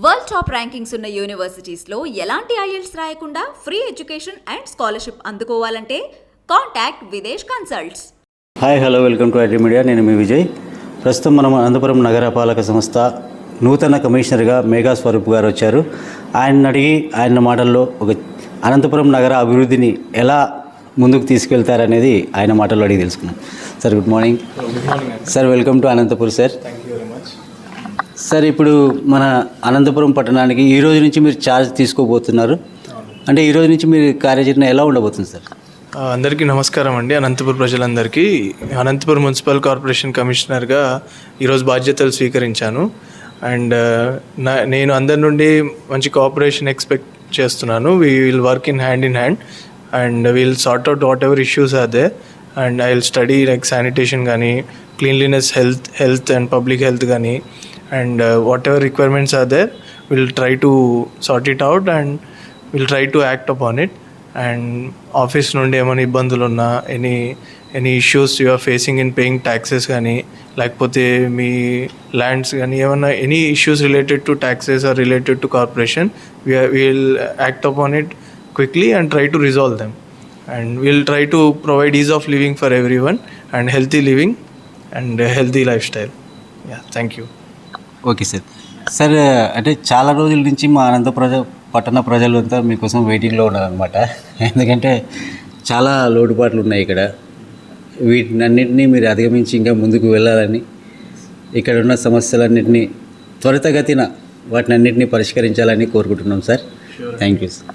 World top rankings ఉన్న యూనివర్సిటీస్లో ఎలాంటి IELTS రాయకుండా ఫ్రీ ఎడ్యుకేషన్ అండ్ స్కాలర్షిప్ అందుకోవాలంటే contact Videsh consults. Hi hello welcome to IT media. నేను మీ విజయ్. ప్రస్తుతం మనం అనంతపురం నగరపాలక సంస్థ నూతన కమిషనర్గా మేఘా స్వరూప్ గారు వచ్చారు. ఆయన అడిగి ఆయన మాటల్లో అనంతపురం నగర అభివృద్ధిని ఎలా ముందుకు తీసుకెళ్తారనేది ఆయన మాటల్లో అడిగి తెలుసుకున్నాం. Sir good morning. Sir welcome to Anantapuram sir. Sir ఇప్పుడు మన అనంతపురం పట్టణానికి ఈ రోజు నుంచి మీరు ఛార్జ్ తీసుకోబోతున్నారు. అంటే ఈ రోజు నుంచి మీరు కార్యాచరణ ఎలా ఉండబోతుంది సార్? అందరికీ నమస్కారం అండి. అనంతపురం ప్రజలందరికీ అనంతపురం మున్సిపల్ కార్పొరేషన్ కమిషనర్గా ఈరోజు బాధ్యతలు స్వీకరించాను. అండ్ నేను అందరి నుండి మంచి కోఆపరేషన్ ఎక్స్పెక్ట్ చేస్తున్నాను. We will work in hand and we'll sort out whatever issues are there. And I will study like sanitation కానీ, cleanliness, health and public health కానీ, and whatever requirements are there, we'll try to sort it out and we'll try to act upon it. And office నుండి ఏమైనా ఇబ్బందులు ఉన్నా, any issues you are facing in paying taxes కానీ, లేకపోతే మీ lands కానీ ఏమైనా any issues related to taxes are related to corporation, we'll act upon it quickly and try to resolve them. And we'll try to provide ease of living for everyone and healthy living and healthy lifestyle. Yeah, thank you. Okay sir. Sir అంటే చాలా రోజుల నుంచి మా పట్టణ ప్రజలు అంతా మీకోసం వెయిటింగ్లో ఉన్నారనమాట. ఎందుకంటే చాలా లోటుపాట్లు ఉన్నాయి ఇక్కడ. వీటినన్నింటినీ మీరు అధిగమించి ఇంకా ముందుకు వెళ్ళాలని, ఇక్కడ ఉన్న సమస్యలన్నింటినీ త్వరితగతిన వాటినన్నింటినీ పరిష్కరించాలని కోరుకుంటున్నాం సార్. Thank you sir.